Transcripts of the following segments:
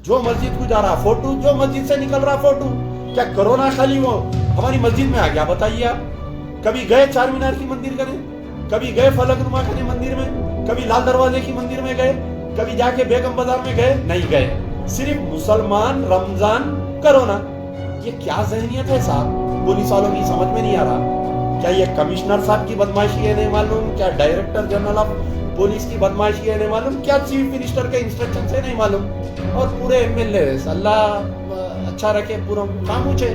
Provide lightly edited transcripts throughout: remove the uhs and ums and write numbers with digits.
जो मस्जिद को जा रहा फोटो, जो मस्जिद से निकल रहा फोटो। क्या कोरोना खाली वो हमारी मस्जिद में आ गया? बताइए आप। कभी गए चार मीनार की मंदिर करने? कभी गए फलकनुमा करने मंदिर में? कभी लाल दरवाजे की मंदिर में गए? कभी जाके बेगम बाजार में गए? नहीं गए। सिर्फ मुसलमान, रमजान, कोरोना। ये क्या जहनियत है साहब? पुलिस वालों की समझ में नहीं आ रहा। क्या ये कमिश्नर साहब की बदमाशी है नहीं मालूम? क्या डायरेक्टर जनरल ऑफ पुलिस की बदमाशी है नहीं मालूम? क्या चीफ मिनिस्टर के इंस्ट्रक्शन से नहीं मालूम? और पूरे एमएलए अल्लाह अच्छा रखे पूरा खामोश है।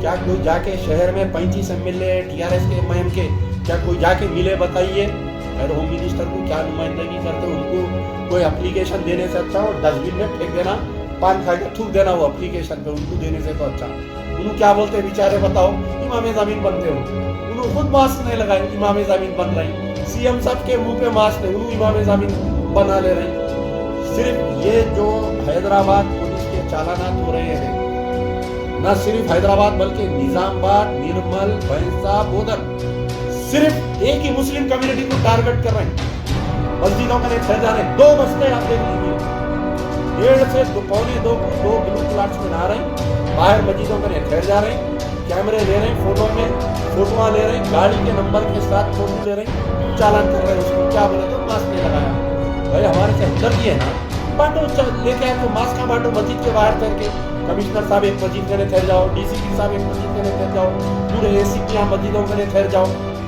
क्या कोई जाके शहर में 35 एमएलए टीआरएस के, एमआईएम के, क्या कोई जाके मिले? बताइए। अगर होम मिनिस्टर को क्या नुमाइंदगी करते, उनको कोई एप्लीकेशन देने से अच्छा हो डस्टबिन में फेंक देना, पान खा के थूक देना वो एप्लीकेशन पे, उनको देने से तो अच्छा। उन्होंने क्या बोलते हैं बेचारे? बताओ, इमाम ज़मीन बनते हो, उन्होंने खुद मास्क नहीं लगाए, इमाम ज़मीन बन रही। सीएम साहब के मुंह पे मास्क नहीं, उन्होंने इमाम ज़मीन बना ले रही। सिर्फ ये जो हैदराबाद पुलिस के चालानात हो रहे हैं, न सिर्फ हैदराबाद बल्कि निजामाबाद, निर्मल, भैंसा, बोधन, सिर्फ एक ही मुस्लिम कम्युनिटी को टारगेट कर रहे हैं। मस्जिदों का नहीं ठहर जा रहे। 2 बजते आप देख लीजिए, 1:30 से 2:45 दो ब्लू प्लाट्स में नहा रहे हैं, बाहर मस्जिदों का नहीं ठहर जा रहे हैं, कैमरे ले रहे हैं, फोटोआं ले रहे हैं, गाड़ी के नंबर के साथ फोटो ले रहे हैं, चालान कर रहे हैं। उसको क्या बोले तो मास्क नहीं लगाया। भाई हमारे से हमदर्दी है ना, बांटो, लेके आए तो मास्क का बांटो मस्जिद के बाहर ठहर के। कमिश्नर साहब एक मस्जिद के लिए ठहर जाओ, डीसीपी साहब एक मस्जिद के लिए ठहर जाओ, पूरे एसीपी यहाँ मस्जिदों के लिए ठहर जाओ,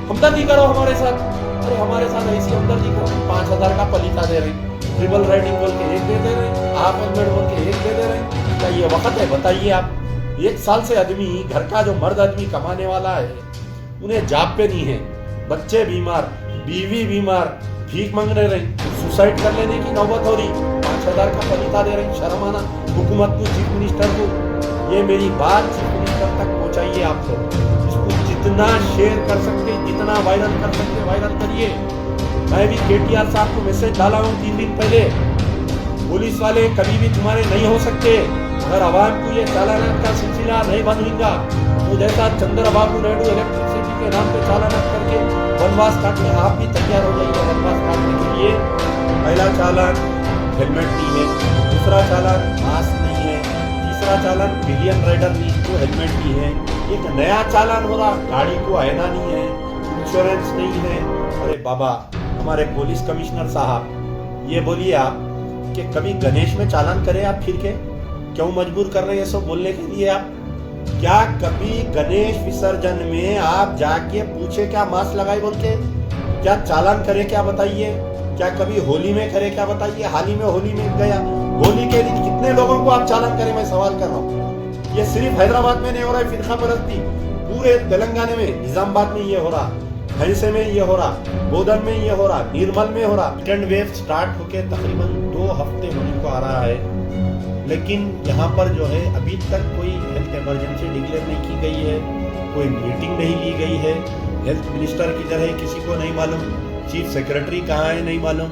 हमदर्दी करो हमारे साथ। अरे हमारे साथ ऐसी हमदर्दी करो, 5,000 का पलीता दे रहे, ट्रिपल राइडिंग बोल के 1 दे रहे, हाफ हेलमेट बोल के 1 दे रहे। क्या ये वक्त है? बताइए आप। 1 साल से आदमी, घर का जो मर्द आदमी कमाने वाला है, उन्हें जॉब पे नहीं है, बच्चे बीमार, बीवी बीमार, भीख मांगने रही, सुसाइड कर लेने की नौबत हो रही, 5,000 का पलीता दे रही। शर्म आना हुकूमत को, चीफ मिनिस्टर को। ये मेरी बात चीफ मिनिस्टर तक पहुंचाइए आप लोग। इसको जितना शेयर कर सकते, जितना वायरल कर सकते वायरल करिए। मैं भी केटीआर साहब को मैसेज डाला हूँ 3 दिन पहले, पुलिस वाले कभी भी तुम्हारे नहीं हो सकते अगर आवाम को ये चालानात का सिलसिला नहीं बंद होगा तो जैसा चंद्रबाबू नायडू इलेक्ट्रिसिटी के नाम पे चालानात करके वनवास काटने, आप भी तैयार हो जाइए वनवास काटने के लिए। पहला चालान हेलमेट नहीं है, दूसरा चालान मास्क नहीं है, तीसरा चालान पिलियन राइडर नहीं तो हेलमेट नहीं है, एक नया चालान हो रहा गाड़ी को आईना नहीं है, इंश्योरेंस नहीं है। अरे बाबा, हमारे पुलिस कमिश्नर साहब ये बोलिए आप कि कभी गणेश में चालान करें आप? फिर के क्यों मजबूर कर रहे हैं सब बोलने के लिए आप? क्या कभी गणेश विसर्जन में आप जाके पूछे क्या मास्क लगाए बोल के? क्या चालान करे क्या? बताइए। क्या कभी होली में करे क्या? बताइए। हाल ही में होली में गया, होली के दिन कितने लोगों को आप चालान करें? मैं सवाल कर रहा हूँ। ये सिर्फ हैदराबाद में नहीं हो रहा है फिरका परस्ती, पूरे तेलंगाना में, निजामाबाद में ये हो रहा, भैंसे में ये हो रहा, बोधन में ये हो रहा, निर्मल में हो रहा। सेकेंड वेव स्टार्ट होके तकरीबन 2 हफ्ते होने को आ रहा है, लेकिन यहाँ पर जो है अभी तक कोई हेल्थ इमरजेंसी डिक्लेयर नहीं की गई है, कोई मीटिंग नहीं ली गई है। हेल्थ मिनिस्टर किधर है किसी को नहीं मालूम, चीफ सेक्रेटरी कहाँ है नहीं मालूम,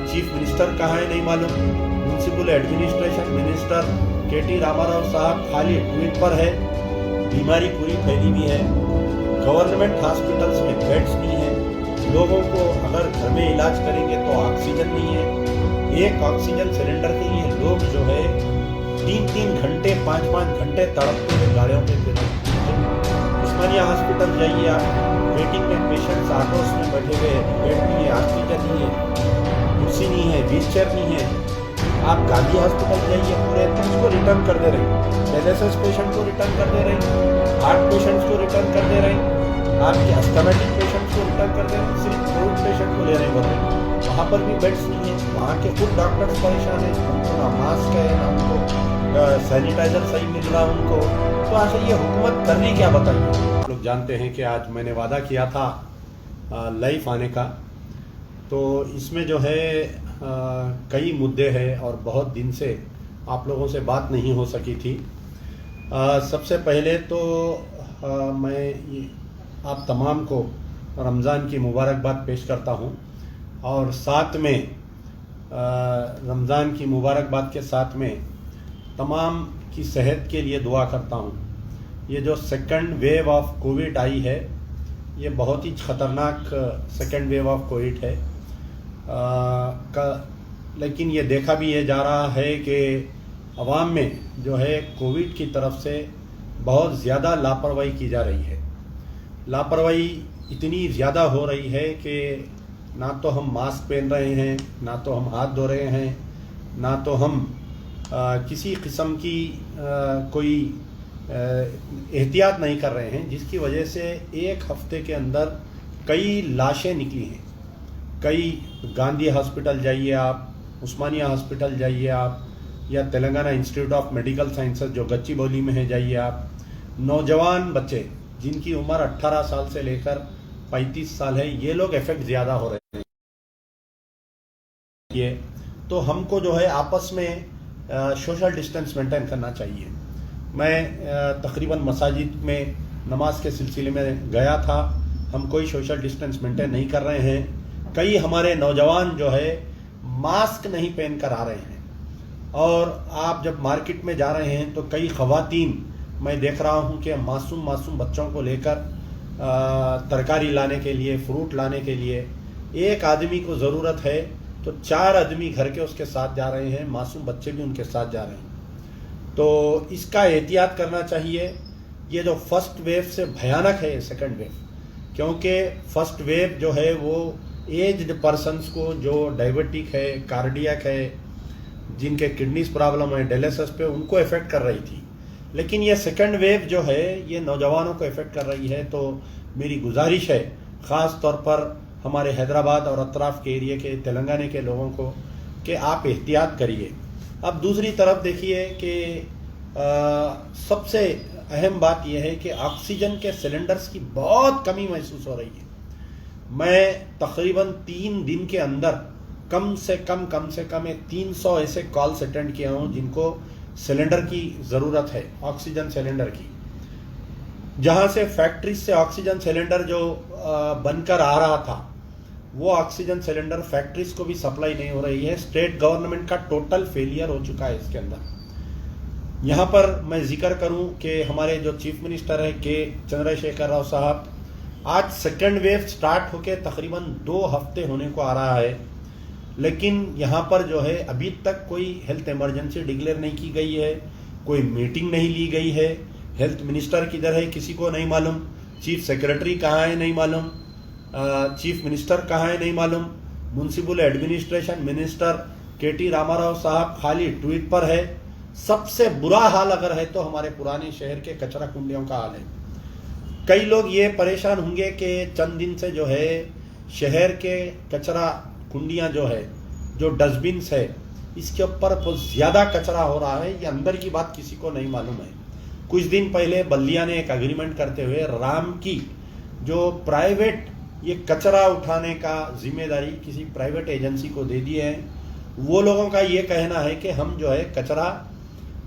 चीफ मिनिस्टर कहाँ है नहीं मालूम, म्यूनसिपल एडमिनिस्ट्रेशन मिनिस्टर केटी रामाराव साहब खाली ट्वीट पर है। बीमारी पूरी फैली हुई है, गवर्नमेंट हॉस्पिटल्स में बेड्स नहीं है, लोगों को अगर घर में इलाज करेंगे तो ऑक्सीजन नहीं है। एक ऑक्सीजन सिलेंडर के लिए लोग जो है 3-3 घंटे 5-5 घंटे तड़पते हुए गाड़ियों पे फिर उस्मानिया हॉस्पिटल जाइए आप, वेटिंग में पेशेंट्स ऑटोस में बैठे हुए, बेड नहीं है, ऑक्सीजन नहीं है, कुर्सी नहीं है, व्हील चेयर नहीं है। आप गांधी हॉस्पिटल जाइए, पूरे उसको रिटर्न कर दे रहे, डायलिसिस पेशेंट को रिटर्न कर दे रहे, हार्ट पेशेंट्स को रिटर्न कर दे रहे, आपके अस्थमेटिक पेशेंट्स को रिटर्न कर दे रहे, सिर्फ कोविड पेशेंट को ले रहे बोल रहे। वहाँ पर भी बेड्स नहीं है, वहाँ के खुद डॉक्टर्स परेशान है, उनको ना मास्क है ना उनको सैनिटाइजर सही मिल रहा उनको। तो आखिर ये हुकूमत कर रही क्या? बताइए। आप लोग जानते हैं कि आज मैंने वादा किया था लाइव आने का, तो इसमें जो है कई मुद्दे हैं और बहुत दिन से आप लोगों से बात नहीं हो सकी थी। सबसे पहले तो मैं आप तमाम को रमज़ान की मुबारकबाद पेश करता हूँ और साथ में रमज़ान की मुबारकबाद के साथ में तमाम की सेहत के लिए दुआ करता हूँ। ये जो सेकंड वेव ऑफ कोविड आई है, ये बहुत ही ख़तरनाक सेकंड वेव ऑफ कोविड है। लेकिन ये देखा भी ये जा रहा है कि अवाम में जो है कोविड की तरफ से बहुत ज़्यादा लापरवाही की जा रही है। लापरवाही इतनी ज़्यादा हो रही है कि ना तो हम मास्क पहन रहे हैं, ना तो हम हाथ धो रहे हैं, ना तो हम किसी किस्म की कोई एहतियात नहीं कर रहे हैं, जिसकी वजह से एक हफ्ते के अंदर कई लाशें निकली हैं। कई गांधी हॉस्पिटल जाइए आप, उस्मानिया हॉस्पिटल जाइए आप, या Telangana institute of medical sciences जो गच्चीबौली में है जाइए आप। नौजवान बच्चे जिनकी उम्र 18 साल से लेकर 35 साल है, ये लोग इफेक्ट ज़्यादा हो रहे हैं। ये तो हमको जो है आपस में सोशल डिस्टेंस मेंटेन करना चाहिए। मैं तकरीबन मसाजिद में नमाज के सिलसिले में गया था, हम कोई सोशल डिस्टेंस मेंटेन नहीं कर रहे हैं। कई हमारे नौजवान जो है मास्क नहीं पहन कर आ रहे हैं, और आप जब मार्केट में जा रहे हैं तो कई ख़वातीन मैं देख रहा हूं कि मासूम बच्चों को लेकर तरकारी लाने के लिए, फ्रूट लाने के लिए एक आदमी को ज़रूरत है तो 4 आदमी घर के उसके साथ जा रहे हैं, मासूम बच्चे भी उनके साथ जा रहे हैं। तो इसका एहतियात करना चाहिए। ये जो फर्स्ट वेव से भयानक है ये सेकंड वेव, क्योंकि फर्स्ट वेव जो है वो एज्ड पर्सन्स को जो डायबिटिक है, कार्डियक है, जिनके किडनीज प्रॉब्लम है, डायलिसिस पे, उनको इफेक्ट कर रही थी। लेकिन ये सेकंड वेव जो है ये नौजवानों को इफेक्ट कर रही है। तो मेरी गुजारिश है ख़ास तौर पर हमारे हैदराबाद और अतराफ़ के एरिए के तेलंगाना के लोगों को कि आप एहतियात करिए। अब दूसरी तरफ देखिए कि सबसे अहम बात यह है कि ऑक्सीजन के सिलेंडर्स की बहुत कमी महसूस हो रही है। मैं तकरीबन 3 दिन के अंदर कम से कम 300 ऐसे कॉल्स अटेंड किया हूँ जिनको सिलेंडर की ज़रूरत है, ऑक्सीजन सिलेंडर की। जहाँ से फैक्ट्री से ऑक्सीजन सिलेंडर जो बनकर आ रहा था, वो ऑक्सीजन सिलेंडर फैक्ट्रीज को भी सप्लाई नहीं हो रही है। स्टेट गवर्नमेंट का टोटल फेलियर हो चुका है इसके अंदर। यहाँ पर मैं जिक्र करूँ कि हमारे जो चीफ मिनिस्टर है के चंद्रशेखर राव साहब, आज सेकेंड वेव स्टार्ट होके तकरीबन 2 हफ्ते होने को आ रहा है, लेकिन यहाँ पर जो है अभी तक कोई हेल्थ इमरजेंसी डिक्लेयर नहीं की गई है, कोई मीटिंग नहीं ली गई है। हेल्थ मिनिस्टर किधर है किसी को नहीं मालूम, चीफ सेक्रेटरी कहाँ है नहीं मालूम, चीफ मिनिस्टर कहाँ है नहीं मालूम, म्यूनसिपल एडमिनिस्ट्रेशन मिनिस्टर केटी रामाराव साहब खाली ट्वीट पर है। सबसे बुरा हाल अगर है तो हमारे पुराने शहर के कचरा कुंडियों का हाल है। कई लोग ये परेशान होंगे कि चंद दिन से जो है शहर के कचरा कुंडियां जो है, जो डस्टबिन्स है, इसके ऊपर बहुत ज़्यादा कचरा हो रहा है। ये अंदर की बात किसी को नहीं मालूम है। कुछ दिन पहले बल्दिया ने एक एग्रीमेंट करते हुए राम की जो प्राइवेट ये कचरा उठाने का जिम्मेदारी किसी प्राइवेट एजेंसी को दे दी है। वो लोगों का ये कहना है कि हम जो है कचरा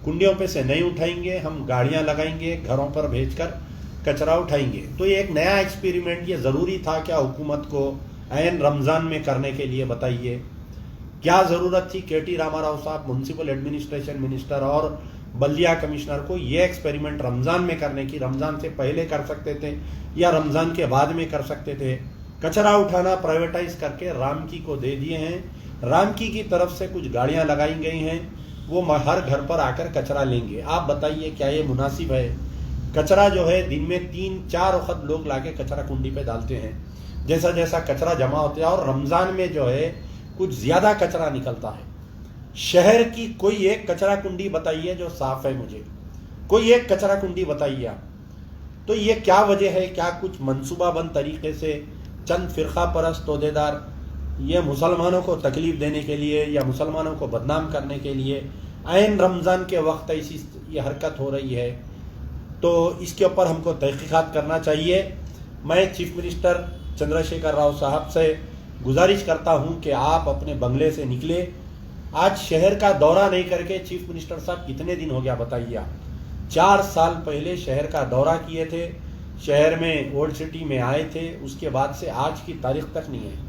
कुंडियों पे से नहीं उठाएंगे, हम गाड़ियां लगाएंगे, घरों पर भेजकर कचरा उठाएंगे। तो ये एक नया एक्सपेरिमेंट ये ज़रूरी था क्या हुकूमत को ऐन रमज़ान में करने के लिए? बताइए क्या ज़रूरत थी केटी रामाराव साहब म्यूनसिपल एडमिनिस्ट्रेशन मिनिस्टर और बल्दिया कमिश्नर को ये एक्सपेरिमेंट रमज़ान में करने की? रमज़ान से पहले कर सकते थे या रमज़ान के बाद में कर सकते थे। कचरा उठाना प्राइवेटाइज करके रामकी को दे दिए हैं। रामकी की तरफ से कुछ गाड़ियां लगाई गई हैं, वो हर घर पर आकर कचरा लेंगे। आप बताइए क्या ये मुनासिब है? कचरा जो है दिन में 3-4 वक्त लोग लाके कचरा कुंडी पे डालते हैं। जैसा जैसा कचरा जमा होता है और रमज़ान में जो है कुछ ज़्यादा कचरा निकलता है। शहर की कोई एक कचरा कुंडी बताइए जो साफ है, मुझे कोई एक कचरा कुंडी बताइए आप। तो ये क्या वजह है? क्या कुछ मंसूबाबंद तरीके से चंद फ़िरका परस्त तोदेदार ये मुसलमानों को तकलीफ देने के लिए या मुसलमानों को बदनाम करने के लिए ऐन रमज़ान के वक्त ऐसी ये हरकत हो रही है? तो इसके ऊपर हमको तहकीकात करना चाहिए। मैं चीफ मिनिस्टर चंद्रशेखर राव साहब से गुजारिश करता हूं कि आप अपने बंगले से निकले। आज शहर का दौरा नहीं करके चीफ मिनिस्टर साहब कितने दिन हो गया बताइए आप? 4 साल पहले शहर का दौरा किए थे, शहर में ओल्ड सिटी में आए थे, उसके बाद से आज की तारीख तक नहीं है।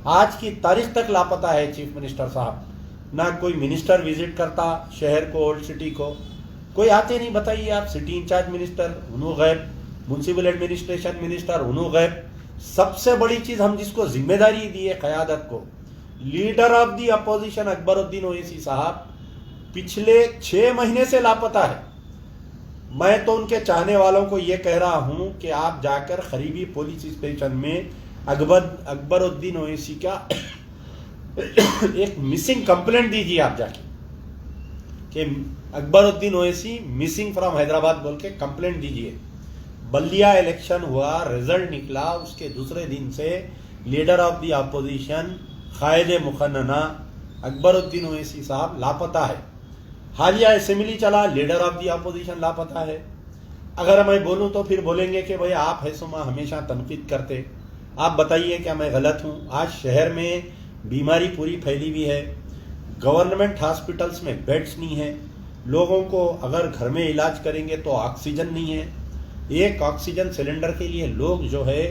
आज की तारीख तक लापता है चीफ मिनिस्टर साहब। ना कोई मिनिस्टर विजिट करता शहर को, ओल्ड सिटी को कोई आते नहीं। बताइए आप, सिटी इंचार्ज मिनिस्टर उन्हों गैब, म्यूनसिपल एडमिनिस्ट्रेशन मिनिस्टर उन्हों गैब। सबसे बड़ी चीज हम जिसको जिम्मेदारी दी है क़यादत को, leader of the opposition Akbaruddin Owaisi साहब पिछले 6 महीने से लापता है। मैं तो उनके चाहने वालों को यह कह रहा हूं कि आप जाकर खरीबी पुलिस स्टेशन में अकबरुद्दीन ओवैसी का एक मिसिंग कंप्लेंट दीजिए आप जाके कि अकबरुद्दीन ओवैसी मिसिंग फ्रॉम हैदराबाद बोल के कंप्लेंट दीजिए। बल्दिया इलेक्शन हुआ, रिजल्ट निकला, उसके दूसरे दिन से लीडर ऑफ द अपोजिशन कायदे मुखन्ना अकबरुद्दीन ओवैसी साहब लापता है। हालिया असेंबली चला, लीडर ऑफ द अपोजिशन लापता है। अगर मैं बोलूं तो फिर बोलेंगे कि भाई आप है सुमा हमेशा तनकीद करते। आप बताइए क्या मैं गलत हूं? आज शहर में बीमारी पूरी फैली हुई है, गवर्नमेंट हॉस्पिटल्स में बेड्स नहीं है, लोगों को अगर घर में इलाज करेंगे तो ऑक्सीजन नहीं है। एक ऑक्सीजन सिलेंडर के लिए लोग जो है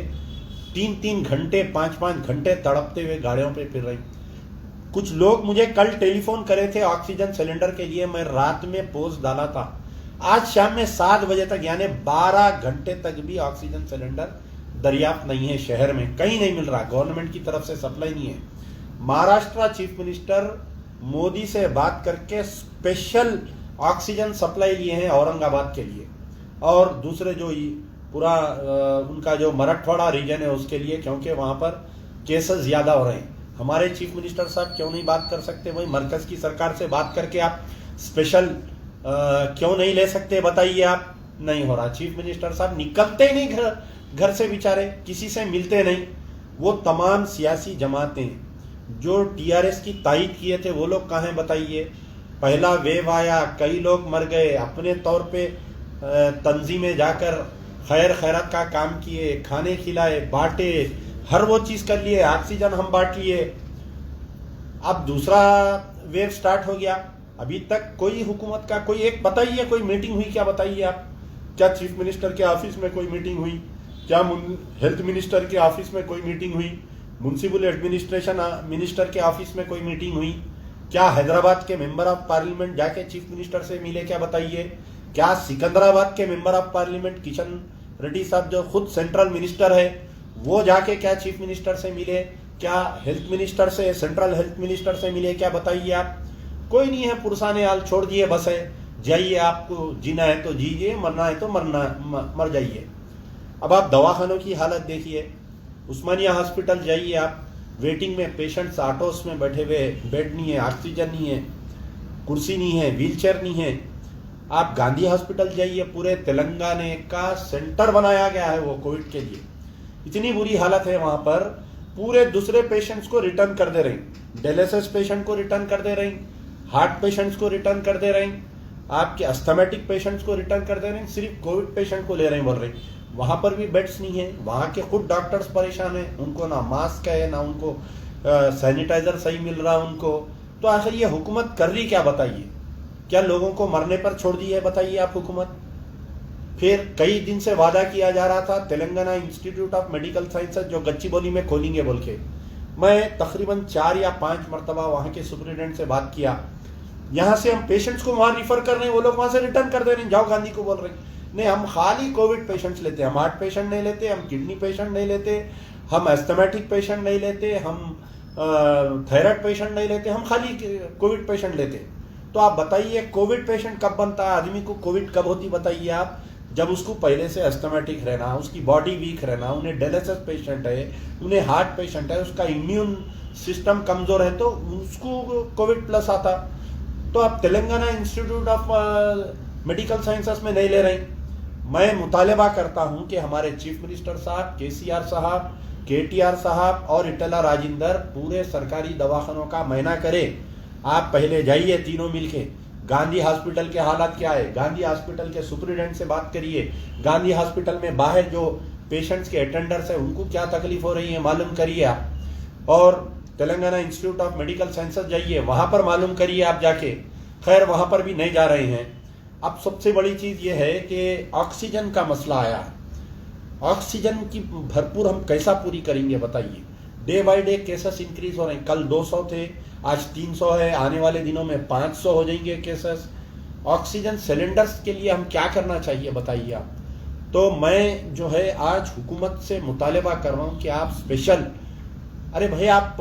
3-3 घंटे 5-5 घंटे तड़पते हुए गाड़ियों पे फिर रहे। कुछ लोग मुझे कल टेलीफोन करे थे ऑक्सीजन सिलेंडर के लिए, मैं रात में पोस्ट डाला था, आज शाम में 7 बजे तक यानी 12 घंटे तक भी ऑक्सीजन सिलेंडर दरियाफ्त नहीं है। शहर में कहीं नहीं मिल रहा, गवर्नमेंट की तरफ से सप्लाई नहीं है। महाराष्ट्र चीफ मिनिस्टर मोदी से बात करके स्पेशल ऑक्सीजन सप्लाई लिए हैं औरंगाबाद के लिए, और दूसरे जो पूरा उनका जो मराठवाड़ा रीजन है उसके लिए, क्योंकि वहां पर केसेस ज्यादा हो रहे हैं। हमारे चीफ मिनिस्टर साहब क्यों नहीं बात कर सकते? वही मरकज की सरकार से बात करके आप स्पेशल क्यों नहीं ले सकते? बताइए आप। नहीं हो रहा। चीफ मिनिस्टर साहब निकलते ही नहीं घर से, बेचारे किसी से मिलते नहीं। वो तमाम सियासी जमातें जो टीआरएस की तायद किए थे वो लोग कहाँ हैं बताइए? पहला वेव आया, कई लोग मर गए, अपने तौर पे तंजीमें जाकर खैर खैरत का काम किए, खाने खिलाए, बांटे, हर वो चीज कर लिए, ऑक्सीजन हम बांट लिए। अब दूसरा वेव स्टार्ट हो गया, अभी तक कोई हुकूमत का कोई एक बताइए कोई मीटिंग हुई क्या? बताइए आप। क्या चीफ मिनिस्टर के ऑफिस में कोई मीटिंग हुई? क्या हेल्थ मिनिस्टर के ऑफिस में कोई मीटिंग हुई? म्युनिसिपल एडमिनिस्ट्रेशन मिनिस्टर के ऑफिस में कोई मीटिंग हुई? क्या हैदराबाद के मेंबर ऑफ पार्लियामेंट जाके चीफ मिनिस्टर से मिले क्या? बताइए। क्या सिकंदराबाद के member of parliament Kishan Reddy साहब जो खुद सेंट्रल मिनिस्टर है वो जाके क्या चीफ मिनिस्टर से मिले? क्या हेल्थ मिनिस्टर से, सेंट्रल हेल्थ मिनिस्टर से मिले क्या? बताइए आप। कोई नहीं है, पुरसाने हाल छोड़ दिए, बस है जाइए, आपको जीना है तो जीजिए, मरना है तो मर जाइए। अब आप दवाखानों की हालत देखिए, उस्मानिया हॉस्पिटल जाइए आप, वेटिंग में पेशेंट्स ऑटोस में बैठे हुए, बेड नहीं है, ऑक्सीजन नहीं है, कुर्सी नहीं है, व्हीलचेयर नहीं है। आप गांधी हॉस्पिटल जाइए, पूरे तेलंगाना का सेंटर बनाया गया है वो कोविड के लिए। इतनी बुरी हालत है वहां पर, पूरे दूसरे पेशेंट्स को रिटर्न कर दे रही, डायलिसिस पेशेंट को रिटर्न कर दे रही, हार्ट पेशेंट्स को रिटर्न कर दे रही, आपके अस्थमेटिक पेशेंट्स को रिटर्न कर दे रहे हैं, सिर्फ कोविड पेशेंट को ले रहे हैं बोल रहे। वहां पर भी बेड्स नहीं है, वहां के खुद डॉक्टर्स परेशान हैं, उनको ना मास्क है ना उनको सैनिटाइजर सही मिल रहा उनको। तो आखिर ये हुकूमत कर रही क्या बताइए? क्या लोगों को मरने पर छोड़ दी है बताइए आप हुकूमत? फिर कई दिन से वादा किया जा रहा था Telangana institute of medical sciences जो गच्चीबौली में खोलेंगे बोल के। मैं तकरीबन 4 या 5 मरतबा वहां के सुप्रिटेंडेंट से बात किया, यहाँ से हम पेशेंट्स को वहां रिफर कर रहे हैं, वो लोग वहां से रिटर्न कर दे रहे हैं, जाओ गांधी को बोल रहे हैं। नहीं, हम खाली कोविड पेशेंट्स लेते हैं, हम हार्ट पेशेंट नहीं लेते, हम किडनी पेशेंट नहीं लेते, हम एस्थमेटिक पेशेंट नहीं लेते, हम थायराइड पेशेंट नहीं लेते, हम खाली कोविड पेशेंट लेते। तो आप बताइए कोविड पेशेंट कब बनता है? आदमी को कोविड कब होती बताइए आप? जब उसको पहले से एस्थमेटिक रहना, उसकी बॉडी वीक रहना, उन्हें डायलिसिस पेशेंट है, उन्हें हार्ट पेशेंट है, उसका इम्यून सिस्टम कमजोर है तो उसको कोविड प्लस आता। तो आप Telangana institute of medical sciences में नहीं ले रहे। मैं मुतालबा करता हूं कि हमारे चीफ मिनिस्टर साहब, केसीआर साहब, केटीआर साहब और इटला राजेंद्र पूरे सरकारी दवाखानों का महीना करें। आप पहले जाइए तीनों मिलके, गांधी हॉस्पिटल के हालात क्या है, गांधी हॉस्पिटल के सुपरिटेंडेंट से बात करिए, गांधी हॉस्पिटल में बाहर जो पेशेंट्स के अटेंडर्स है उनको क्या तकलीफ हो रही है मालूम करिए आप। और Telangana institute of medical sciences जाइए, वहां पर मालूम करिए आप जाके। खैर वहां पर भी नहीं जा रहे हैं। अब सबसे बड़ी चीज ये है कि ऑक्सीजन का मसला आया। ऑक्सीजन की भरपूर हम कैसा पूरी करेंगे बताइए? Day by day cases increase हो रहे हैं। कल 200 थे, आज 300 है, आने वाले दिनों में 500 हो जाएंगे केसेस। ऑक्सीजन सिलेंडर्स के लिए हम क्या करना चाहिए बताइए आप? तो मैं जो है आज हुकूमत से मुतालबा कर रहा हूं कि आप स्पेशल, अरे भाई आप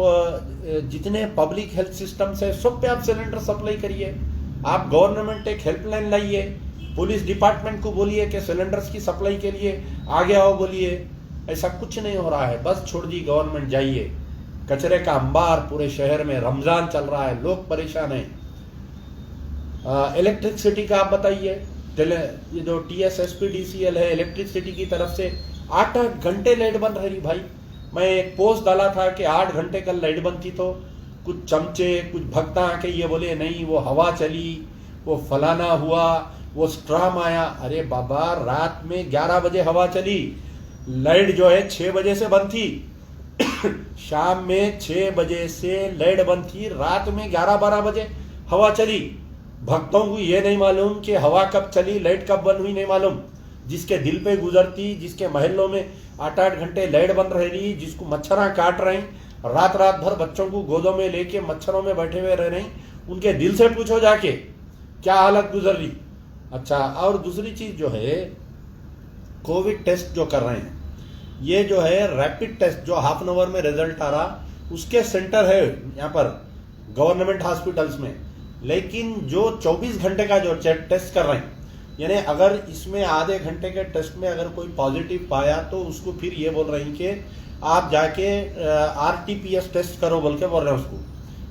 जितने पब्लिक हेल्थ सिस्टम है सब पे आप सिलेंडर सप्लाई करिए। आप गवर्नमेंट एक हेल्पलाइन लाइए, पुलिस डिपार्टमेंट को बोलिए कि सिलेंडर्स की सप्लाई के लिए आगे आओ बोलिए। ऐसा कुछ नहीं हो रहा है, बस छोड़ दी गवर्नमेंट। जाइए, कचरे का अंबार पूरे शहर में, रमजान चल रहा है, लोग परेशान हैं। इलेक्ट्रिसिटी का आप बताइए, ये जो TSSPDCL है, इलेक्ट्रिसिटी की तरफ से 8-8 घंटे लाइट बंद रही भाई। मैं एक पोस्ट डाला था कि 8 घंटे कल लाइट बंद थी, तो कुछ चमचे, कुछ भक्ता आके ये बोले नहीं वो हवा चली, वो फलाना हुआ, वो स्ट्राम आया। अरे बाबा, रात में 11 बजे हवा चली, लाइट जो है 6 बजे से बंद थी। शाम में 6 बजे से लाइट बंद थी, रात में 11-12 बजे हवा चली। भक्तों को ये नहीं मालूम कि हवा कब चली, लाइट कब बंद हुई, नहीं मालूम। जिसके दिल पे गुजरती, जिसके महलों में 8-8 घंटे लाइट बंद रही, जिसको मच्छरा काट रही, रात रात भर बच्चों को गोदों में लेके मच्छरों में बैठे हुए रह रही, उनके दिल से पूछो जाके क्या हालत गुजर रही। अच्छा, और दूसरी चीज जो है, कोविड टेस्ट जो कर रहे हैं, ये जो है रैपिड टेस्ट जो हाफ एन आवर में रिजल्ट आ रहा, उसके सेंटर है यहाँ पर गवर्नमेंट हॉस्पिटल्स में। लेकिन जो 24 घंटे का जो टेस्ट कर रहे हैं, यानी अगर इसमें आधे घंटे के टेस्ट में अगर कोई पॉजिटिव पाया तो उसको फिर ये बोल रहे हैं कि आप जाके RT-PS टेस्ट करो बोल के बोल रहे हैं उसको,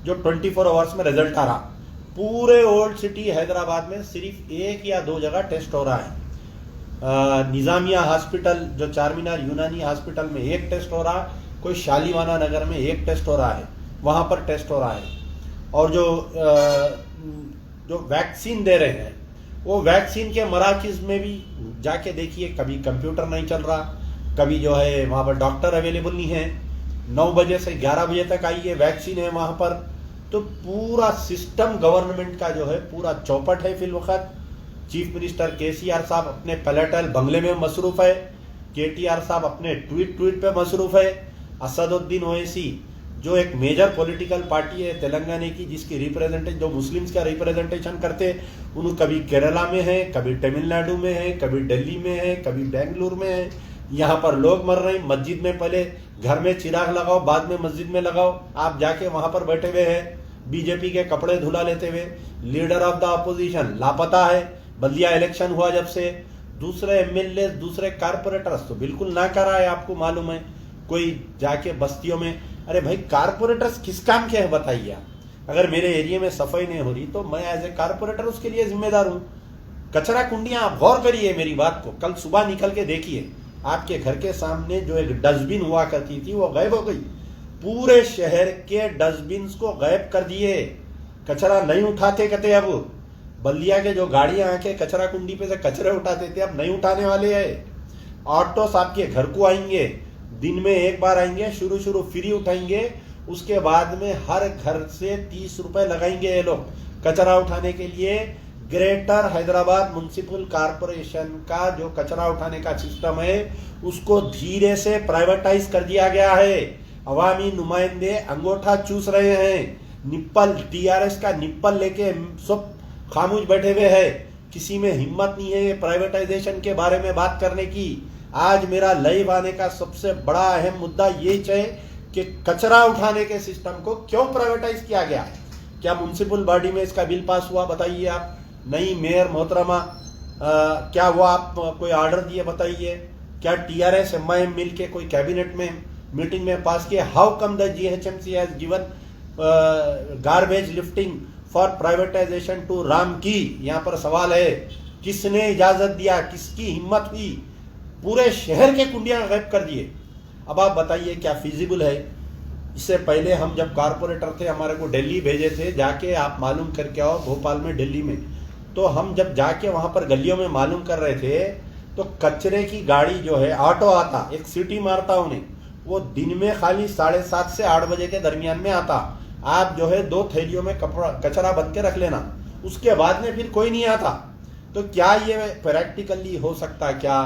जो 24 आवर्स में रिजल्ट आ रहा। पूरे ओल्ड सिटी हैदराबाद में सिर्फ 1 या 2 जगह टेस्ट हो रहा है। निजामिया हॉस्पिटल जो चारमीनार यूनानी हॉस्पिटल में 1 टेस्ट हो रहा, कोई शालीवाना नगर में 1 टेस्ट हो रहा है, वहां पर टेस्ट हो रहा है। और जो वैक्सीन दे रहे हैं, वो वैक्सीन के मराकिज में भी जाके देखिए, कभी कंप्यूटर नहीं चल रहा, कभी जो है वहां पर डॉक्टर अवेलेबल नहीं है। 9 बजे से 11 बजे तक आई है वैक्सीन है वहां पर। तो पूरा सिस्टम गवर्नमेंट का जो है पूरा चौपट है फिल वक्त। चीफ मिनिस्टर KCR साहब अपने पैलेटल बंगले में मसरूफ है, KTR साहब अपने ट्वीट पे मसरूफ है। असदुद्दीन ओवैसी जो एक मेजर पॉलिटिकल पार्टी है तेलंगाना की, जिसकी रिप्रेजेंटेशन, जो मुस्लिम्स का रिप्रेजेंटेशन करते, उन कभी केरला में है, कभी तमिलनाडु में है, कभी दिल्ली में है, कभी बेंगलुरु में है। यहाँ पर लोग मर रहे हैं। मस्जिद में पहले घर में चिराग लगाओ, बाद में मस्जिद में लगाओ। आप जाके वहां पर बैठे हुए हैं, बीजेपी के कपड़े धुला लेते हुए। लीडर ऑफ द अपोजिशन लापता है, बल्दिया इलेक्शन हुआ जब से। दूसरे MLA, दूसरे कारपोरेटर्स तो बिल्कुल ना करा है, आपको मालूम है। कोई जाके बस्तियों में, अरे भाई कारपोरेटर्स किस काम के हैं बताइए आप। अगर मेरे एरिया में सफाई नहीं हो रही तो मैं एज ए कारपोरेटर उसके लिए जिम्मेदार हूं। कचरा कुंडियां, आप गौर करिए मेरी बात को, कल सुबह निकल के देखिए, आपके घर के सामने जो एक डस्टबिन हुआ करती थी वो गायब हो गई। पूरे शहर के डस्टबिन को गायब कर दिए, कचरा नहीं उठाते कहते। अब बल्दिया के जो गाड़ियां आके कचरा कुंडी पे से कचरे उठाते थे, अब नहीं उठाने वाले हैं। ऑटोस आपके घर को आएंगे, दिन में 1 बार आएंगे, शुरू फ्री उठाएंगे, उसके बाद में हर घर से 30 रुपए लगाएंगे ये लोग कचरा उठाने के लिए। ग्रेटर हैदराबाद म्युनिसिपल कॉर्पोरेशन का जो कचरा उठाने का सिस्टम है उसको धीरे से प्राइवेटाइज कर दिया गया है। अवामी नुमाइंदे अंगूठा चूस रहे हैं, निप्पल, TRS का निप्पल लेके सब खामोश बैठे हुए हैं। किसी में हिम्मत नहीं है प्राइवेटाइजेशन के बारे में बात करने की। आज मेरा लाइव आने का सबसे बड़ा अहम मुद्दा ये है कि कचरा उठाने के सिस्टम को क्यों प्राइवेटाइज किया गया। क्या म्युनिसिपल बॉडी में इसका बिल पास हुआ बताइए आप? नई मेयर मोहतरमा क्या वो आप कोई ऑर्डर दिए बताइए? क्या TRS MIM मिल के कोई कैबिनेट में मीटिंग में पास किया? How come the GHMC has given garbage lifting for privatisation to Ram की? यहाँ पर सवाल है, किसने इजाजत दिया, किसकी हिम्मत हुई? पूरे शहर के कुंडियां गायब कर दिए। अब आप बताइए क्या फिजिबल है? इससे पहले हम जब कारपोरेटर थे, हमारे को दिल्ली भेजे थे, जाके आप मालूम करके आओ, भोपाल में, दिल्ली में। तो हम जब जाके वहां पर गलियों में मालूम कर रहे थे तो कचरे की गाड़ी जो है, ऑटो आता, एक सीटी मारता उन्हें, वो दिन में खाली 7:30 से 8 बजे के दरमियान में आता। आप जो है 2 थैलियों में कचरा बंद के रख लेना, उसके बाद में फिर कोई नहीं आता। तो क्या ये प्रैक्टिकली हो सकता? क्या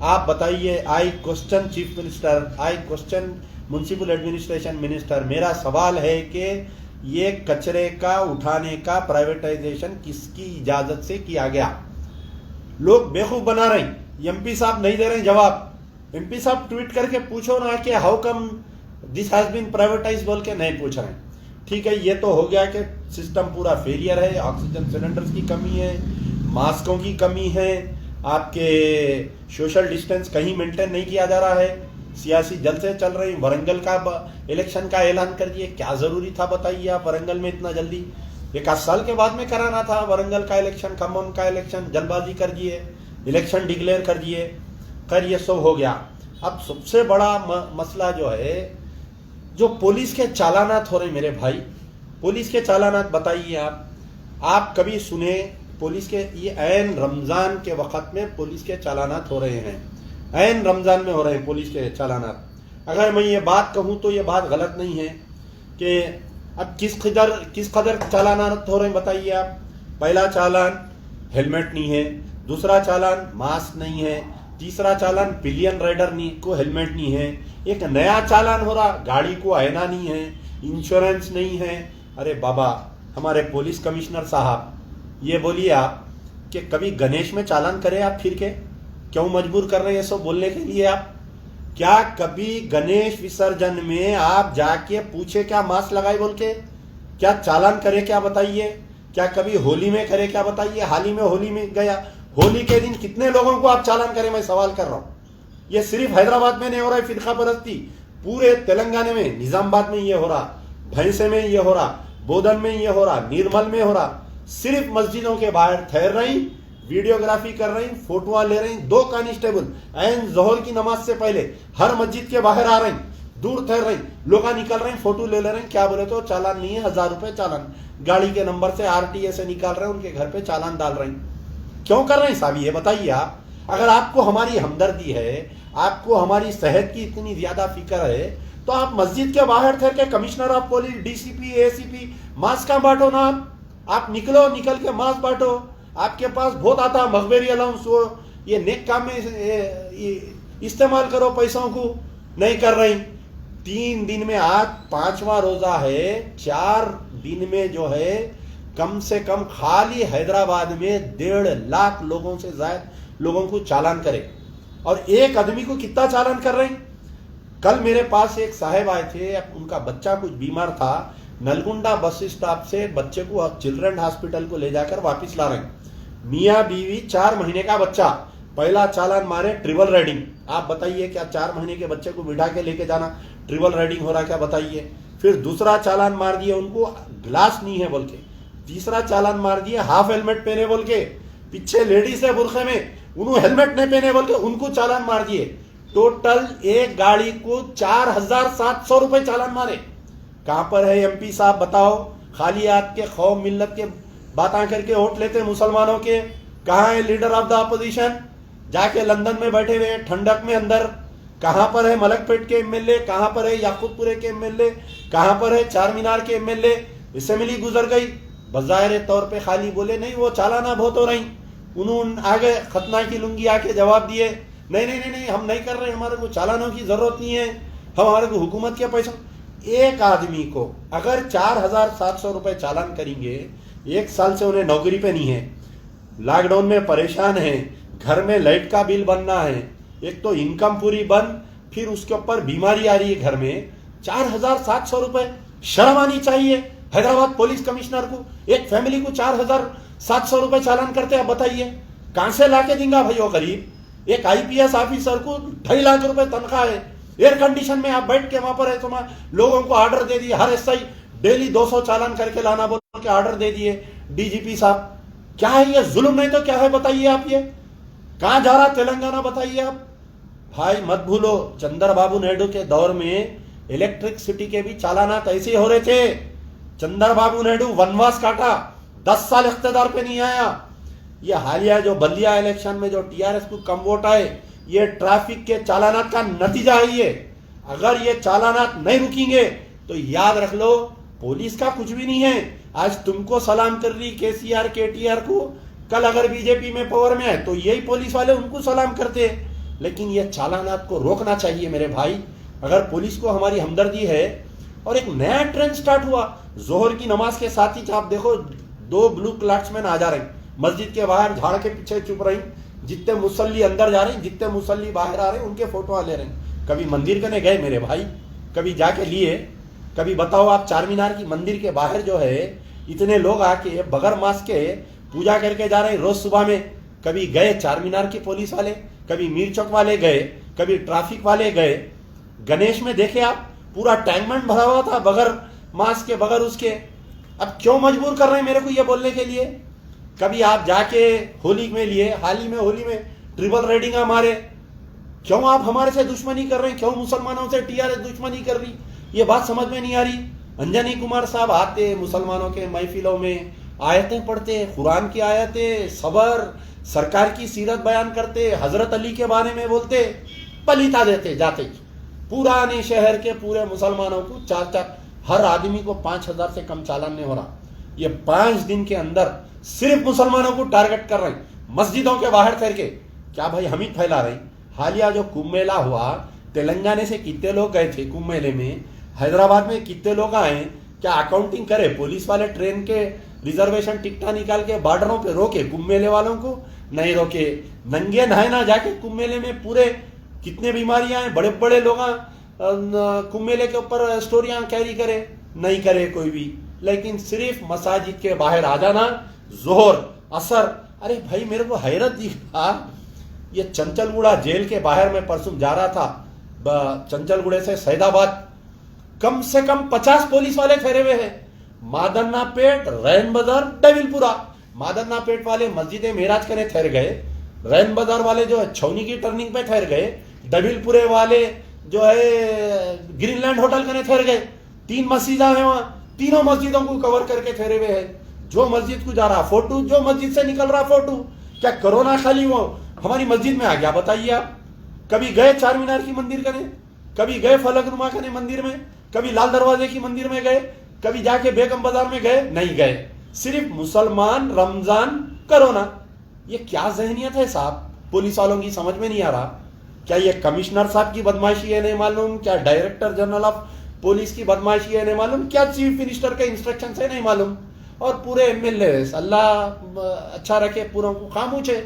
आप बताइए। आई क्वेश्चन चीफ मिनिस्टर, आई क्वेश्चन म्युनिसिपल एडमिनिस्ट्रेशन मिनिस्टर। मेरा सवाल है कि ये कचरे का उठाने का प्राइवेटाइजेशन किसकी इजाजत से किया गया? लोग बेवकूफ बना रहे हैं। MP साहब नहीं दे रहे जवाब। MP साहब ट्वीट करके पूछो ना कि how come this has been privatise बोल के नहीं पूछ रहे हैं। ठीक है, ये तो हो गया कि सिस्टम पूरा फेलियर है, ऑक्सीजन सिलेंडर्स की कमी है, मास्कों की कमी है, आपके सोशल डिस्टेंस कहीं मेंटेन नहीं किया जा रहा है, सियासी जलसे चल रही, वरंगल का इलेक्शन का ऐलान कर दिए, क्या जरूरी था बताइए आप वरंगल में इतना जल्दी, 1 साल के बाद में कराना था वरंगल का इलेक्शन, खम्मम का इलेक्शन, जल्दबाजी कर दिए, इलेक्शन डिक्लेयर कर दिए, खैर ये सब हो गया। अब सबसे बड़ा मसला जो है, जो पुलिस के चालानात हो रहे मेरे भाई, पुलिस के चालानात बताइए आप कभी सुने पुलिस के, ये ऐन रमजान के वक्त में पुलिस के चालानात हो रहे हैं, ऐन रमजान में हो रहे हैं पुलिस के चालानात। अगर मैं ये बात कहूँ तो ये बात गलत नहीं है कि अब किस कदर चालानात हो रहे हैं बताइए आप। पहला चालान हेलमेट नहीं है, दूसरा चालान मास्क नहीं है, तीसरा चालान पिलियन राइडर को हेलमेट नहीं है, एक नया चालान हो रहा गाड़ी को आईना नहीं है, इंश्योरेंस नहीं है। अरे बाबा, हमारे पुलिस कमिश्नर साहब ये बोलिए आप कि कभी गणेश में चालान करें आप, फिर के क्यों मजबूर कर रहे हैं ये सब बोलने के लिए आप? क्या कभी गणेश विसर्जन में आप जाके पूछे क्या मास्क लगाए बोल के, क्या चालान करे क्या बताइए? क्या कभी होली में करे क्या बताइए? हाल ही में होली में गया, होली के दिन कितने लोगों को आप चालान करें, मैं सवाल कर रहा हूं। ये सिर्फ हैदराबाद में नहीं हो रहा है फिरका परस्ती, पूरे तेलंगाना में, निजामाबाद में ये हो रहा, भैंसे में ये हो रहा, बोधन में ये हो रहा, निर्मल में हो रहा। सिर्फ मस्जिदों के बाहर ठहर रही, वीडियोग्राफी कर रही, फोटोआं ले रही, 2 कांस्टेबल ऐन जोहर की नमाज से पहले हर मस्जिद के बाहर आ रही, दूर ठहर रही, लोग निकल रहे, फोटो ले रहे हैं, क्या बोले तो चालान नहीं है, 1000 रुपए चालान, गाड़ी के नंबर से RTA से निकाल रहे हैं, उनके घर पे चालान डाल रहे हैं। क्यों कर रहे हैं साहब ये बताइए आप? अगर आपको हमारी हमदर्दी है, आपको हमारी सेहत की इतनी ज्यादा फिक्र है, तो आप मस्जिद के बाहर ठहर के commissioner of police, DCP, ACP mask का बांटो ना, आप निकलो, निकल के मास्क बांटो। आपके पास बहुत आता मखबेरी अलाउंस, वो ये नेक काम में इस्तेमाल करो पैसों को, नहीं कर रही। 3 दिन में आज 5वां रोजा है, 4 दिन में जो है कम से कम खाली हैदराबाद में 1.5 लाख लोगों से ज्यादा लोगों को चालान करे, और एक आदमी को कितना चालान कर रहे हैं? कल मेरे पास एक साहब आए थे, उनका बच्चा कुछ बीमार था, नलगुंडा बस स्टॉप से बच्चे को चिल्ड्रन हॉस्पिटल को ले जाकर वापस ला रहे हैं, मियाँ बीवी, 4 महीने का बच्चा। पहला चालान मारे ट्रिपल राइडिंग। आप बताइए क्या 4 महीने के बच्चे को बिठा के लेके जाना ट्रिपल राइडिंग हो रहा क्या बताइए? फिर दूसरा चालान मार दिया उनको, ग्लास नहीं है बोल के। तीसरा चालान मार दिया हाफ हेलमेट पहने बोल के, पीछे लेडीज है बुरखे में, उन्होंने हेलमेट नहीं पहने बोल के उनको चालान मार दिए। टोटल एक गाड़ी को 4700 रुपए चालान मारे। कहां पर है MP साहब बताओ? खाली आपके खौफ मिल्लत के बातें करके वोट लेते मुसलमानों के। कहां है लीडर ऑफ द अपोजिशन? जाके लंदन में बैठे हुए ठंडक में अंदर। कहां पर है मलकपेट के MLA? कहां पर है याकूबपुरे के MLA? कहां पर है चार मीनार के MLA? असेंबली गुजर गई, बजाहिर तौर पे खाली बोले नहीं वो चालाना बहुत हो रही, उन्होंने आगे खतना की लुंगी आके जवाब दिए नहीं नहीं नहीं नहीं हम नहीं कर रहे, हमारे को चालानों की जरूरत नहीं है, हमारे को हुकूमत के पैसा। एक आदमी को अगर 4700 रुपए चालान करेंगे, 1 साल से उन्हें नौकरी पे नहीं है, लॉकडाउन में परेशान है, घर में लाइट का बिल बनना है, एक तो इनकम पूरी बंद, फिर उसके ऊपर बीमारी आ रही है घर में, 4700 रुपए। शर्म आनी चाहिए हैदराबाद पुलिस कमिश्नर को। एक फैमिली को 4700 रुपए चालान करते हैं, बताइए कहां से लाके देंगे भाई वो गरीब? एक IPS ऑफिसर को 2.5 लाख रुपए तनख्वाह है, एयर कंडीशन में आप बैठ के वहां पर है, तो लोगों को ऑर्डर दे दिए, हर SI डेली 200 चालान करके लाना बोल के ऑर्डर दे दिए DGP साहब। क्या है ये? जुल्म नहीं तो क्या है बताइए आप? ये कहां जा रहा तेलंगाना बताइए आप? भाई मत भूलो, चंद्रबाबू नायडू के दौर में इलेक्ट्रिसिटी के भी चालानात ऐसे हो रहे थे। चंद्रबाबू नायडू वनवास काटा, 10 साल इख्तियार पे नहीं आया। ये हालिया जो बल्दिया इलेक्शन में जो TRS को कम वोट आए, ये ट्रैफिक के चालानात का नतीजा है। ये अगर ये चालानात नहीं रुकेंगे तो याद रख लो पुलिस का कुछ भी नहीं है। आज तुमको सलाम कर रही KCR KTR को, कल अगर बीजेपी में पावर में है तो यही पुलिस वाले उनको सलाम करते हैं। लेकिन ये चालानात को रोकना चाहिए मेरे भाई। अगर पुलिस को हमारी हमदर्दी है, और एक नया ट्रेंड स्टार्ट हुआ जोहर की नमाज के साथ ही, आप देखो 2 ब्लू क्लाट्समैन आ जा रहे हैं मस्जिद के बाहर, झाड़ के पीछे चुप रही, जितने मुसल्ली अंदर जा रहे हैं, जितने मुसल्ली बाहर आ रहे हैं, उनके फोटो ले रहे हैं। कभी मंदिर करने गए मेरे भाई, कभी जाके लिए, कभी बताओ आप चार मीनार की मंदिर के बाहर जो है इतने लोग आके बगैर मास्क के पूजा करके जा रहे हैं रोज सुबह में। कभी गए चार मीनार के पुलिस वाले, कभी मीर चौक वाले गए, कभी ट्रैफिक वाले गए। गणेश में देखे आप पूरा टैंकमेंट भरा हुआ था बगैर मास्क के बगैर उसके। अब क्यों मजबूर कर रहे हैं मेरे को ये बोलने के लिए? कभी आप जाके होली में लिए, हाल ही में होली में ट्रिपल राइडिंग हमारे, क्यों आप हमारे से दुश्मनी कर रहे हैं? क्यों मुसलमानों से टीआरएस दुश्मनी कर रही? ये बात समझ में नहीं आ रही। अंजनी कुमार साहब आते मुसलमानों के महफिलों में, आयतें पढ़ते, कुरान की आयतें, सबर, सरकार की सीरत बयान करते, हजरत अली के बारे में बोलते, पलीता देते जाते। पुराने शहर के पूरे मुसलमानों को चार हर आदमी को 5,000 से कम चालान नहीं हो रहा। ये 5 दिन के अंदर सिर्फ मुसलमानों को टारगेट कर रहे हैं, मस्जिदों के बाहर ठहर के। क्या भाई हम ही फैला रहे? हालिया जो कुंभ मेला हुआ, तेलंगाना से कितने लोग गए थे कुंभ मेले में, हैदराबाद में कितने लोग आए? क्या अकाउंटिंग करे? पुलिस वाले ट्रेन के रिजर्वेशन टिकटा निकाल के बॉर्डरों पे रोके कुंभ मेले वालों को? नहीं रोके। नंगे नहाए ना जाके कुंभ मेले में पूरे कितने बीमारियां हैं, बड़े बड़े लोग कुंभ मेले के ऊपर स्टोरियां कैरी करे? नहीं करे कोई भी। लेकिन सिर्फ मसाजिद के बाहर आ जाना, जोहर असर। अरे भाई मेरे को हैरत दिखा, ये चंचलगुड़ा जेल के बाहर में परसों जा रहा था, चंचलगुड़े से सैदाबाद, कम से कम 50 पुलिस वाले ठहरे हुए हैं। मादन्ना पेट, रैन बाजार, डबिलपुरा। मादन्ना पेट वाले मस्जिद मेराज करने ठहर गए, रैन बाजार वाले जो है छौनी की टर्निंग पे ठहर गए, डबिलपुरे वाले जो है ग्रीनलैंड होटल करने ठहर गए। 3 मस्जिद है वहां, तीनों मस्जिदों को कवर करके ठहरे हुए हैं। जो मस्जिद को जा रहा फोटो, जो मस्जिद से निकल रहा फोटो, क्या कोरोना खाली वो हमारी मस्जिद में आ गया? बताइए आप। कभी गए चार मीनार की मंदिर करने, कभी गए फलकनुमा करने मंदिर में, कभी लाल दरवाजे की मंदिर में गए, कभी जाके बेगम बाजार में गए? नहीं गए। सिर्फ मुसलमान, रमजान, कोरोना। ये क्या जहनियत है साहब? पुलिस वालों की समझ में नहीं आ रहा। क्या ये कमिश्नर साहब की बदमाशी है नहीं मालूम? क्या डायरेक्टर जनरल ऑफ पुलिस की बदमाशी है नहीं मालूम? क्या चीफ मिनिस्टर के इंस्ट्रक्शन है नहीं मालूम? और पूरे एमएलए अल्लाह अच्छा रखे पूरों को खामोश है।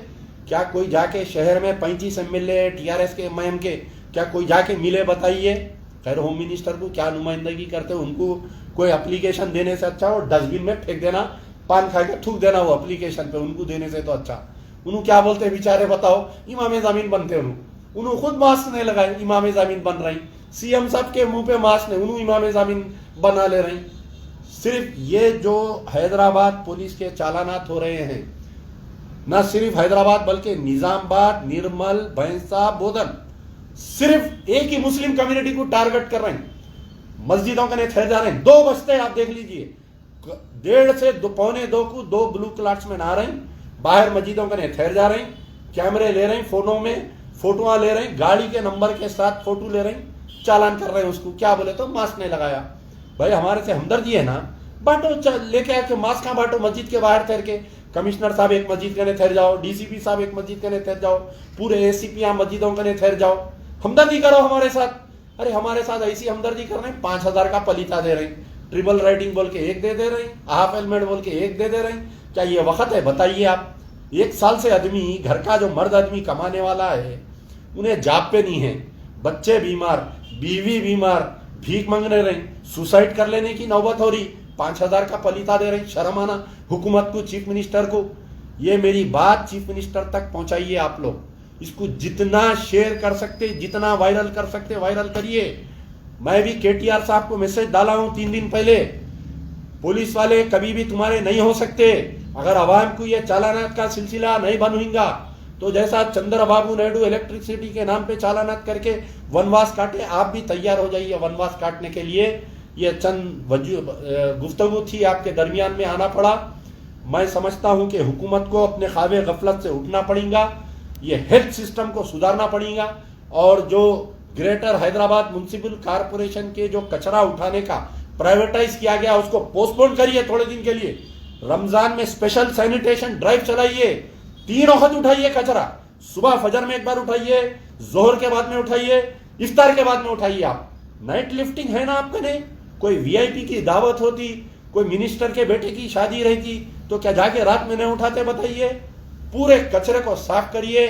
क्या कोई जाके शहर में 35 एमएलए टीआरएस के एमआईएम के, क्या कोई जाके मिले? बताइए। खैर होम मिनिस्टर को क्या नुमाइंदगी करते, उनको कोई एप्लीकेशन देने से अच्छा वो डस्टबिन में फेंक देना, पान खा के थूक देना वो एप्लीकेशन पे, उनको देने से तो अच्छा। उन्होंने क्या बोलते बेचारे बताओ, इमाम जमीन बनते उन्होंने खुद मास्क नहीं लगाए, इमाम जमीन बन रही। सीएम साहब के मुंह पे मास्क नहीं, उन्होंने इमाम जमीन बना ले रही। सिर्फ ये जो हैदराबाद पुलिस के चालानात हो रहे हैं, न सिर्फ हैदराबाद बल्कि निजामाबाद, निर्मल, भैंसा, बोधन, सिर्फ एक ही मुस्लिम कम्युनिटी को टारगेट कर रहे हैं। मस्जिदों के ठहर जा रहे हैं। 2 बजते आप देख लीजिए, 1:30 से 2:45 को 2 ब्लू क्लाट्स में नहा रहे हैं, बाहर मस्जिदों के ठहर जा रहे हैं, कैमरे ले रहे हैं, फोनों में फोटोआं ले रहे हैं, गाड़ी के नंबर के साथ फोटो ले रहे हैं, चालान कर रहे हैं उसको। क्या बोले तो मास्क नहीं लगाया। भाई हमारे से हमदर्दी है ना, बांटो, लेके आके मास्क कहाँ बांटो? मस्जिद के बाहर ठहर के। कमिश्नर साहब एक मस्जिद के ठहर जाओ, डीसीपी साहब एक मस्जिद के ठहर जाओ, पूरे एसीपी मस्जिदों के ठहर जाओ, हमदर्दी करो हमारे साथ। अरे हमारे साथ ऐसी हमदर्दी कर रहे हैं, 5,000 का पलीता दे रहे हैं, ट्रिपल राइडिंग बोल के 1 दे रहे हैं, हाफ हेलमेट बोल के 1 दे रहे हैं। क्या ये वक्त है? बताइए आप। 1 साल से आदमी, घर का जो मर्द आदमी कमाने वाला है, उन्हें जॉब पे नहीं है, बच्चे बीमार, बीवी बीमार, भीख मांगने रहे, सुसाइड कर लेने की नौबत हो रही, 5,000 का पलीता दे रहे। शर्म आना हुकूमत को, चीफ मिनिस्टर को। ये मेरी बात चीफ मिनिस्टर तक पहुंचाइए आप लोग। इसको जितना शेयर कर सकते, जितना वायरल कर सकते वायरल करिए। मैं भी केटीआर साहब को मैसेज डाला हूं 3 दिन पहले, पुलिस वाले कभी भी तुम्हारे नहीं हो सकते। अगर अवाम को यह चालानात का सिलसिला नहीं बंद होगा तो जैसा चंद्रबाबू नायडू इलेक्ट्रिसिटी के नाम पे चालानात करके वनवास काटे, आप भी तैयार हो जाइए वनवास काटने के लिए। ये चंद गुफ्तगू थी, आपके दरमियान में आना पड़ा। मैं समझता हूं कि हुकूमत को अपने ख्वाबे गफलत से उठना पड़ेगा, ये हेल्थ सिस्टम को सुधारना पड़ेगा, और जो ग्रेटर हैदराबाद म्युनिसिपल कॉरपोरेशन के जो कचरा उठाने का प्राइवेटाइज किया गया उसको पोस्टपोन करिए थोड़े दिन के लिए। रमजान में स्पेशल सैनिटेशन ड्राइव चलाइए, 3 वक्त उठाइए कचरा। सुबह फजर में एक बार उठाइए, जोहर के बाद में उठाइए, इफ्तार के बाद में उठाइए। आप नाइट लिफ्टिंग है ना आपके ने, कोई वीआईपी की दावत होती, कोई मिनिस्टर के बेटे की शादी रहती, तो क्या जाके रात में नहीं उठाते? बताइए। पूरे कचरे को साफ करिए,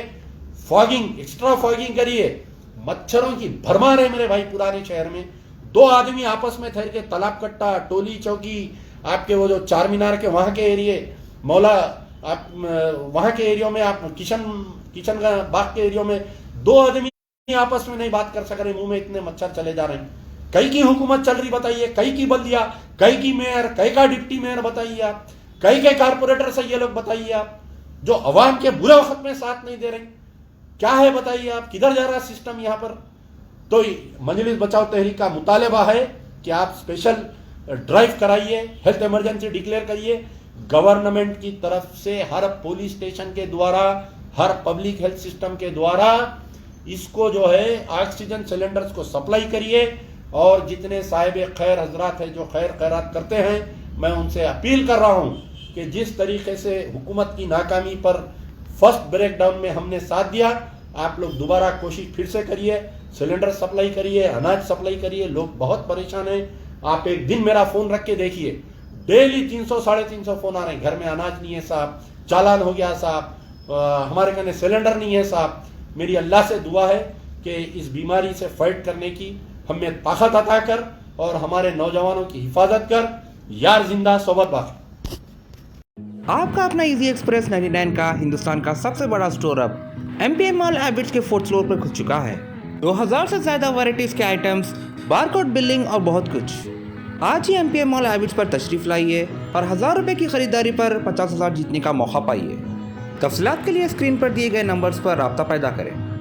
फॉगिंग, एक्स्ट्रा फॉगिंग करिए। मच्छरों की भरमार है मेरे भाई पुराने शहर में, दो आदमी आपस में ठहर के तालाब कट्टा, टोली चौकी, आपके वो जो चार मीनार के वहां के एरिए, मौला आप वहां के एरियो में, आप किचन का बाग के एरियो में दो आदमी आपस में नहीं बात कर सक रहे, मुंह में इतने मच्छर चले जा रहे हैं। कई की हुकूमत चल रही बताइए, कई की बल्दिया, कई की मेयर, कई का डिप्टी मेयर बताइए आप, कई के कारपोरेटर से ये लोग बताइए आप, जो अवाम के बुरे वक्त में साथ नहीं दे रहे। क्या है बताइए आप, किधर जा रहा है सिस्टम यहाँ पर। तो मजलिस बचाओ तहरीक का मुतालबा है कि आप स्पेशल ड्राइव कराइए, हेल्थ इमरजेंसी डिक्लेयर करिए, गवर्नमेंट की तरफ से हर पुलिस स्टेशन के द्वारा, हर पब्लिक हेल्थ सिस्टम के द्वारा इसको जो है ऑक्सीजन सिलेंडर्स को सप्लाई करिए। और जितने साहिब खैर हजरात हैं जो खैर खैरात करते हैं, मैं उनसे अपील कर रहा हूं कि जिस तरीके से हुकूमत की नाकामी पर फर्स्ट ब्रेकडाउन में हमने साथ दिया, आप लोग दोबारा कोशिश फिर से करिए, सिलेंडर सप्लाई करिए, अनाज सप्लाई करिए। लोग बहुत परेशान हैं। आप एक दिन मेरा फोन रख के देखिए, डेली 300 350 फोन आ रहे हैं, घर में अनाज नहीं है साहब, चालान हो गया साहब, हमारे कहने सिलेंडर नहीं है साहब। मेरी अल्लाह से दुआ है कि इस बीमारी से फाइट करने की हमें ताकत अता कर और हमारे नौजवानों की हिफाजत कर। यार जिंदा सोबत बाकी। आपका अपना इजी एक्सप्रेस 99 का हिंदुस्तान का सबसे बड़ा स्टोर अब एमपीएम मॉल एविड्स के 4th फ्लोर पर खुल चुका है। 2000 से ज्यादा वैरायटीज के आइटम्स, बारकोड बिलिंग और बहुत कुछ। आज ही एमपीएम मॉल एविड्स पर तशरीफ लाइए और 1000 रुपए की खरीदारी पर 50,000 जीतने का मौका पाइए। तफसीलात के लिए स्क्रीन पर दिए गए नंबर्स पर राब्ता पैदा करें।